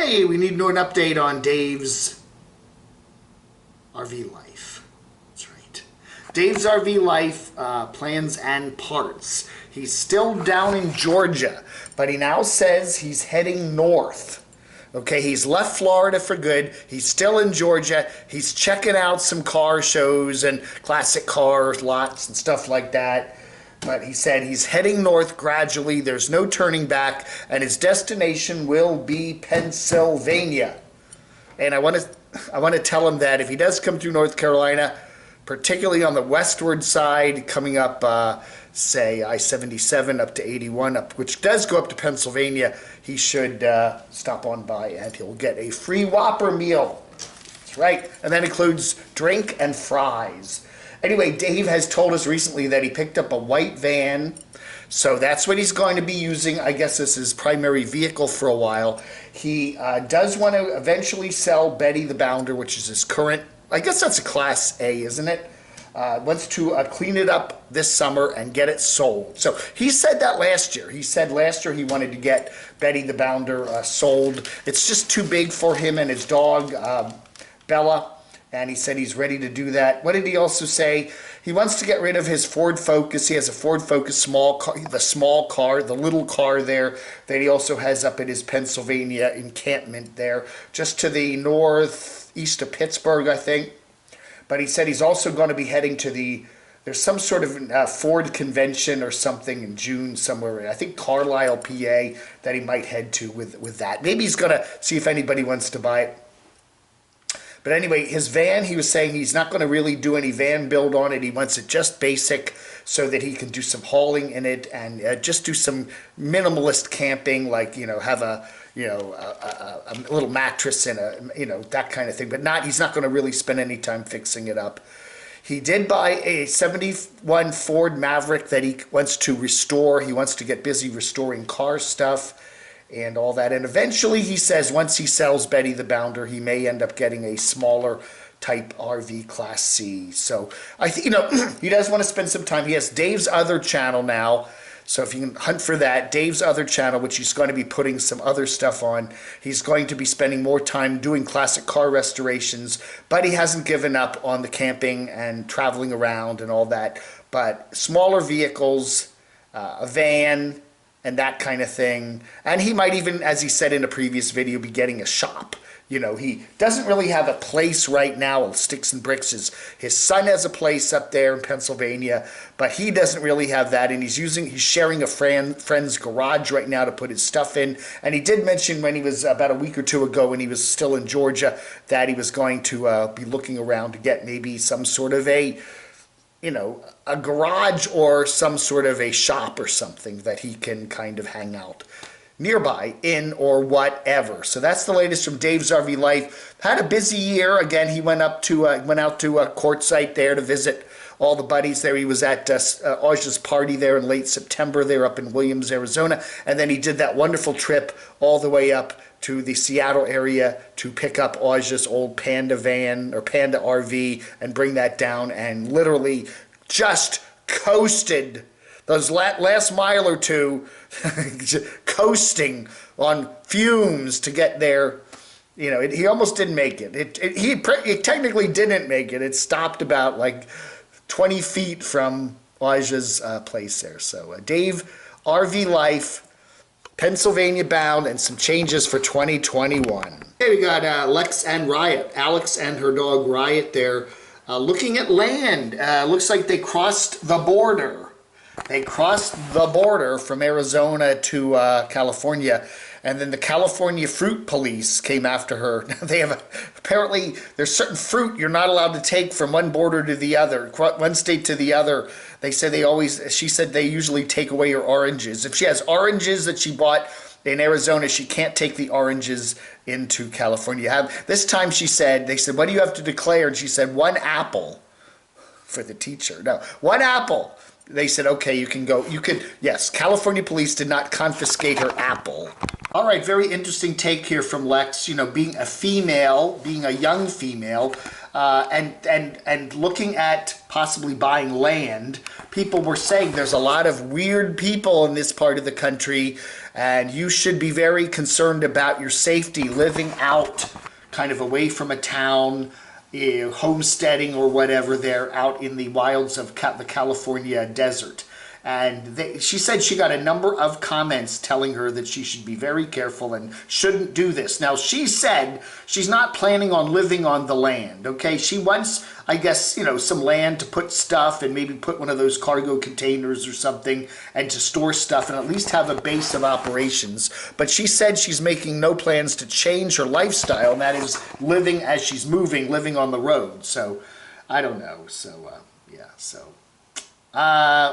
Hey, we need to know an update on Dave's RV life. That's right. Dave's RV life plans and parts. He's still down in Georgia, but he now says he's heading north. Okay, he's left Florida for good. He's still in Georgia. He's checking out some car shows and classic car lots and stuff like that. But he said he's heading north gradually. There's no turning back, and his destination will be Pennsylvania. And I want to tell him that if he does come through North Carolina, particularly on the westward side, coming up, say, I-77 up to 81, which does go up to Pennsylvania, he should stop on by and he'll get a free Whopper meal. That's right. And that includes drink and fries. Anyway, Dave has told us recently that he picked up a white van, so that's what he's going to be using. I guess this is his primary vehicle for a while. He does want to eventually sell Betty the Bounder, which is his current, I guess that's a Class A, isn't it? Wants to clean it up this summer and get it sold. So he said that last year. He said last year he wanted to get Betty the Bounder sold. It's just too big for him and his dog, Bella. And he said he's ready to do that. What did he also say? He wants to get rid of his Ford Focus. He has a Ford Focus small car, the little car there that he also has up at his Pennsylvania encampment there, just to the northeast of Pittsburgh, I think. But he said he's also going to be heading to there's some sort of Ford convention or something in June somewhere, I think Carlisle, PA, that he might head to with that. Maybe he's going to see if anybody wants to buy it. But anyway, his van, he was saying he's not going to really do any van build on it. He wants it just basic so that he can do some hauling in it and just do some minimalist camping, like, have a little mattress and that kind of thing. But he's not going to really spend any time fixing it up. He did buy a 71 Ford Maverick that he wants to restore. He wants to get busy restoring car stuff and all that. And eventually, he says, once he sells Betty the Bounder, he may end up getting a smaller type RV Class C. So I think, he does want to spend some time. He has Dave's other channel now. So if you can hunt for that, Dave's other channel, which he's going to be putting some other stuff on. He's going to be spending more time doing classic car restorations, but he hasn't given up on the camping and traveling around and all that. But smaller vehicles, a van, and that kind of thing. And he might even, as he said in a previous video, be getting a shop. He doesn't really have a place right now of sticks and bricks. His son has a place up there in Pennsylvania, but he doesn't really have that, and he's sharing a friend's garage right now to put his stuff in. And he did mention when he was about a week or two ago when he was still in Georgia that he was going to be looking around to get maybe some sort of a garage or some sort of a shop or something that he can kind of hang out nearby in or whatever. So that's the latest from Dave's RV Life. Had a busy year. Again, he went out to a Quartzsite there to visit all the buddies there. He was at Aja's party there in late September. They were up in Williams, Arizona. And then he did that wonderful trip all the way up to the Seattle area to pick up Aja's old Panda van or Panda RV and bring that down and literally just coasted those last mile or two, coasting on fumes to get there. He almost didn't make it. He technically didn't make it. It stopped about like 20 feet from Aja's place there. So Dave, RV Life, Pennsylvania bound, and some changes for 2021. Okay, we got Lex and Riot. Alex and her dog Riot there looking at land. Looks like they crossed the border. They crossed the border from Arizona to California, and then the California fruit police came after her. They have apparently there's certain fruit you're not allowed to take from one border to the other, one state to the other. They said she said they usually take away her oranges. If she has oranges that she bought in Arizona, she can't take the oranges into California. This time they said, what do you have to declare? And she said, 1 apple for the teacher. No, 1 apple. They said, okay, you can go. Yes, California police did not confiscate her apple. All right, very interesting take here from Lex. Being a young female, and looking at possibly buying land. People were saying there's a lot of weird people in this part of the country, And you should be very concerned about your safety living out kind of away from a town, homesteading or whatever there out in the wilds of the California desert. And she said she got a number of comments telling her that she should be very careful and shouldn't do this. Now, she said she's not planning on living on the land, okay? She wants, I guess, you know, some land to put stuff and maybe put one of those cargo containers or something and to store stuff and at least have a base of operations. But she said she's making no plans to change her lifestyle, and that is living as she's moving, living on the road. So, I don't know. So,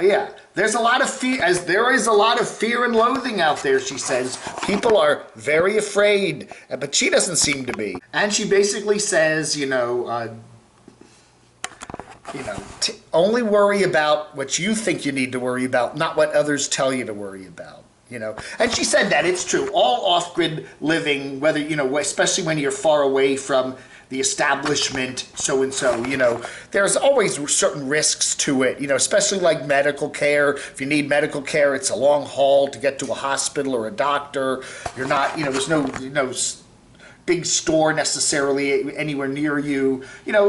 yeah, there's a lot of fear, as there is a lot of fear and loathing out there, she says. People are very afraid, but she doesn't seem to be. And she basically says, only worry about what you think you need to worry about, not what others tell you to worry about. And she said that it's true. All off-grid living, whether, especially when you're far away from the establishment, so-and-so, there's always certain risks to it, especially like medical care. If you need medical care, it's a long haul to get to a hospital or a doctor. You're not, there's no, big store necessarily anywhere near you,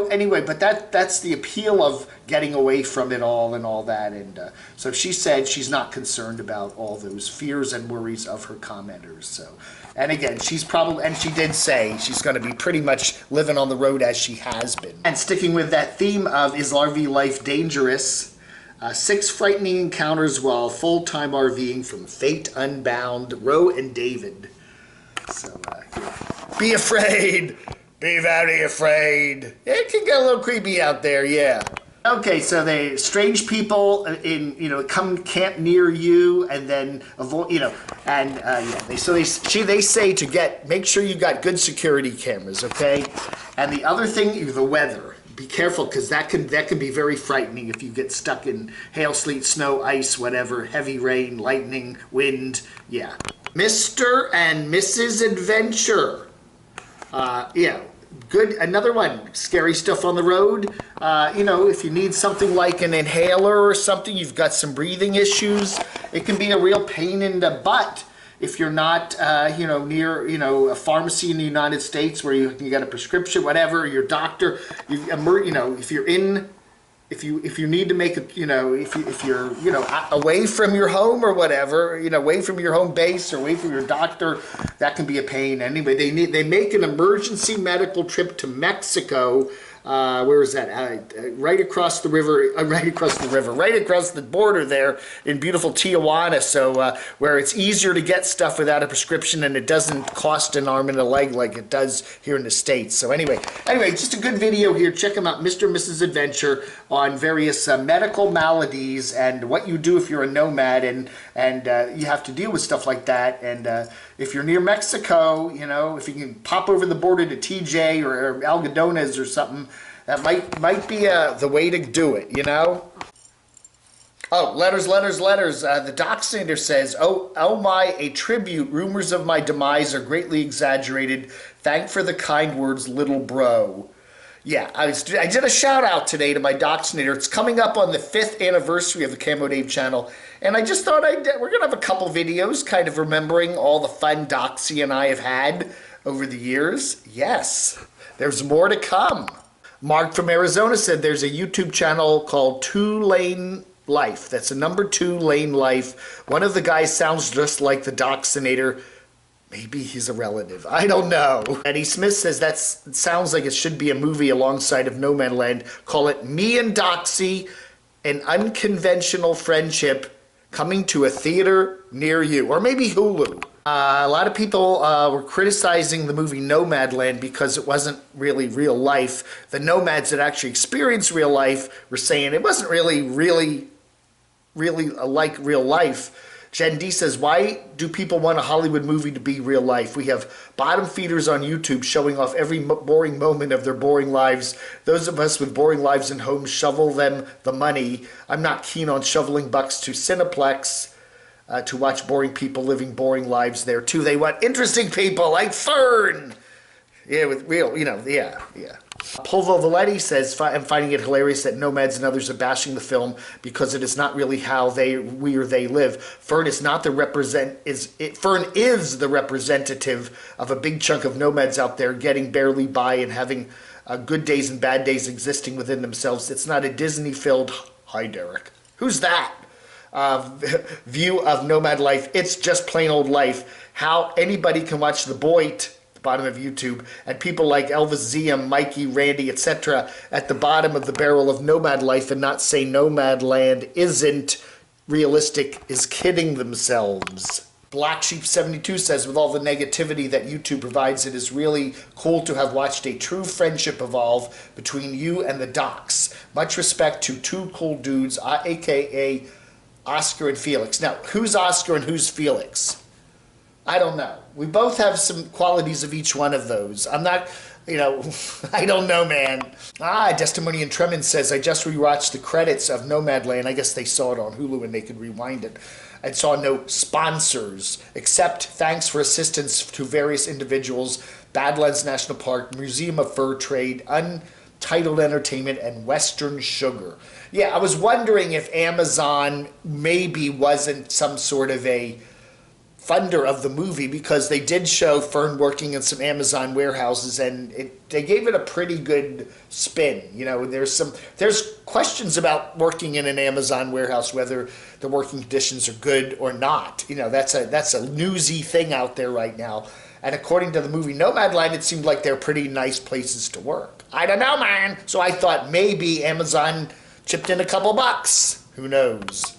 anyway, but that's the appeal of getting away from it all and all that. And so she said she's not concerned about all those fears and worries of her commenters. So, and again, she's probably, and she did say she's going to be pretty much living on the road as she has been. And sticking with that theme of is RV life dangerous? 6 frightening encounters while full-time RVing from Fate Unbound, Roe and David. So, be afraid. Be very afraid. It can get a little creepy out there, yeah. Okay, so they strange people come camp near you and then avoid, they say to make sure you got good security cameras, okay? And the other thing, the weather. Be careful, because that can be very frightening if you get stuck in hail, sleet, snow, ice, whatever, heavy rain, lightning, wind, yeah. Mr. and Mrs. Adventure. Good. Another one. Scary stuff on the road. If you need something like an inhaler or something, you've got some breathing issues, it can be a real pain in the butt if you're not, near, a pharmacy in the United States where you can get a prescription, whatever, your doctor, if you need to make a, if you're, away from your home or whatever, away from your home base or away from your doctor, that can be a pain. Anyway, they make an emergency medical trip to Mexico. Where is that? Right across the river, right across the border there in beautiful Tijuana. So where it's easier to get stuff without a prescription and it doesn't cost an arm and a leg like it does here in the States. So anyway, just a good video here. Check them out, Mr. and Mrs. Adventure, on various medical maladies and what you do if you're a nomad and you have to deal with stuff like that. And if you're near Mexico, if you can pop over the border to TJ or Algodones or something, that might be the way to do it, Oh, letters. The Doxinator says, oh my, a tribute. Rumors of my demise are greatly exaggerated. Thank for the kind words, little bro. Yeah, I did a shout out today to my Doxinator. It's coming up on the 5th anniversary of the Camodave channel. And I just thought we're going to have a couple videos kind of remembering all the fun Doxy and I have had over the years. Yes, there's more to come. Mark from Arizona said there's a YouTube channel called 2 Lane Life. That's a number 2 Lane Life. One of the guys sounds just like the Doxinator. Maybe he's a relative. I don't know. Eddie Smith says that sounds like it should be a movie alongside of Nomadland. Call it Me and Doxy, an unconventional friendship coming to a theater near you. Or maybe Hulu. A lot of people were criticizing the movie Nomadland because it wasn't really real life. The nomads that actually experienced real life were saying it wasn't really like real life. Jen D says, why do people want a Hollywood movie to be real life? We have bottom feeders on YouTube showing off every boring moment of their boring lives. Those of us with boring lives and homes shovel them the money. I'm not keen on shoveling bucks to Cineplex to watch boring people living boring lives there too. They want interesting people like Fern. Yeah, with real, yeah. Pulvo Valetti says, I'm finding it hilarious that nomads and others are bashing the film because it is not really how we or they live. Fern is the representative of a big chunk of nomads out there getting barely by and having good days and bad days existing within themselves. It's not a Disney-filled, hi Derek, who's that? View of nomad life. It's just plain old life. How anybody can watch The Boit, the bottom of YouTube, and people like Elvis Ziam, Mikey, Randy, etc. at the bottom of the barrel of nomad life and not say Nomadland isn't realistic is kidding themselves. Black Sheep 72 says, with all the negativity that YouTube provides, it is really cool to have watched a true friendship evolve between you and the docs. Much respect to two cool dudes, aka Oscar and Felix. Now, who's Oscar and who's Felix? I don't know. We both have some qualities of each one of those. I'm not, I don't know, man. Testimony and Tremens says, I just rewatched the credits of Nomadland. I guess they saw it on Hulu and they could rewind it. And saw no sponsors, except thanks for assistance to various individuals, Badlands National Park, Museum of Fur Trade, Untitled Entertainment, and Western Sugar. Yeah, I was wondering if Amazon maybe wasn't some sort of a funder of the movie, because they did show Fern working in some Amazon warehouses, and they gave it a pretty good spin. There's questions about working in an Amazon warehouse, whether the working conditions are good or not. That's a newsy thing out there right now. And according to the movie Nomadland, it seemed like they're pretty nice places to work. I don't know, man. So I thought maybe Amazon chipped in a couple bucks. Who knows?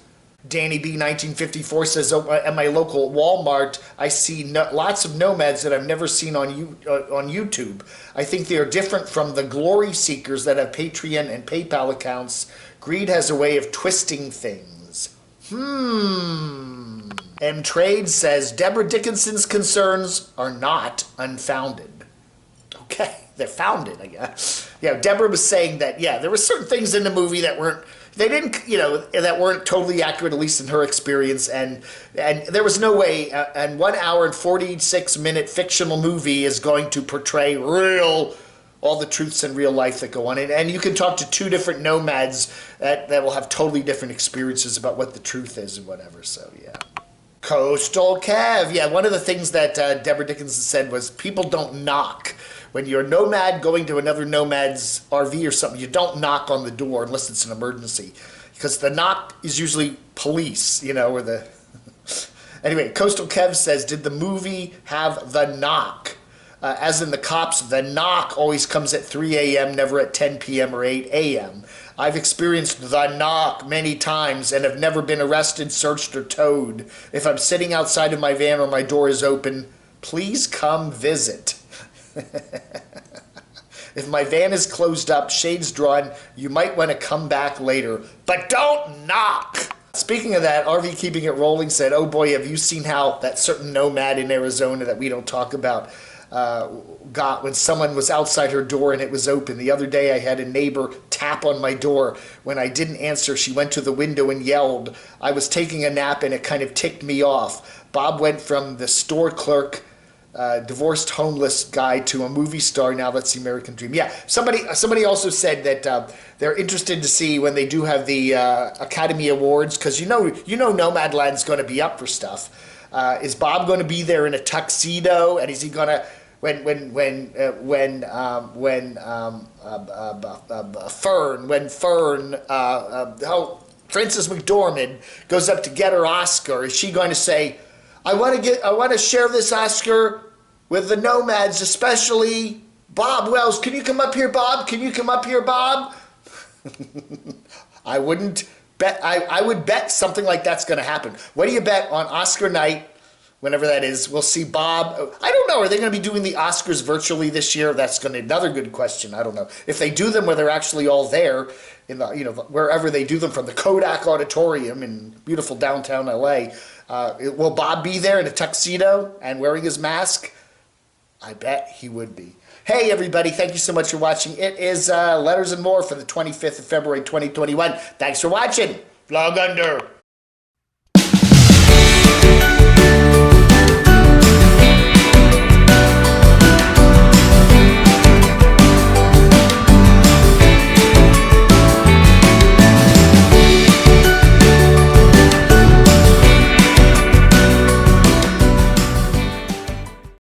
Danny B 1954 says, at my local Walmart, I see lots of nomads that I've never seen on YouTube. I think they are different from the glory seekers that have Patreon and PayPal accounts. Greed has a way of twisting things. M Trade says, Deborah Dickinson's concerns are not unfounded. Okay, they're founded, I guess. Yeah, Deborah was saying that, there were certain things in the movie that weren't totally accurate, at least in her experience, and there was no way and 1 hour and 46-minute fictional movie is going to portray all the truths in real life that go on. And you can talk to two different nomads that will have totally different experiences about what the truth is and whatever, so yeah. Coastal Kev, one of the things that Deborah Dickinson said was people don't knock. When you're a nomad going to another nomad's RV or something, you don't knock on the door unless it's an emergency. Because the knock is usually police, or the... Anyway, Coastal Kev says, did the movie have the knock? As in the cops, the knock always comes at 3 a.m., never at 10 p.m. or 8 a.m. I've experienced the knock many times and have never been arrested, searched, or towed. If I'm sitting outside of my van or my door is open, please come visit. If my van is closed up, shades drawn, you might want to come back later, but don't knock. Speaking of that, RV Keeping It Rolling said, oh boy, have you seen how that certain nomad in Arizona that we don't talk about got when someone was outside her door and it was open. The other day I had a neighbor tap on my door. When I didn't answer, she went to the window and yelled. I was taking a nap and it kind of ticked me off. Bob went from the store clerk, divorced homeless guy to a movie star. Now that's the American dream. Yeah, somebody also said that they're interested to see when they do have the Academy Awards, because you know Nomadland's going to be up for stuff. Is Bob going to be there in a tuxedo, and is he going to when Frances McDormand goes up to get her Oscar, is she going to say, I want to share this Oscar with the nomads, especially Bob Wells. Can you come up here, Bob? Can you come up here, Bob? I wouldn't bet. I would bet something like that's going to happen. What do you bet on Oscar night, whenever that is? We'll see Bob. I don't know. Are they going to be doing the Oscars virtually this year? That's going to be another good question. I don't know. If they do them where they're actually all there, in the wherever they do them, from the Kodak Auditorium in beautiful downtown LA. Will Bob be there in a tuxedo and wearing his mask? I bet he would be. Hey, everybody. Thank you so much for watching. It is Letters and More for the 25th of February, 2021. Thanks for watching. Vlog under.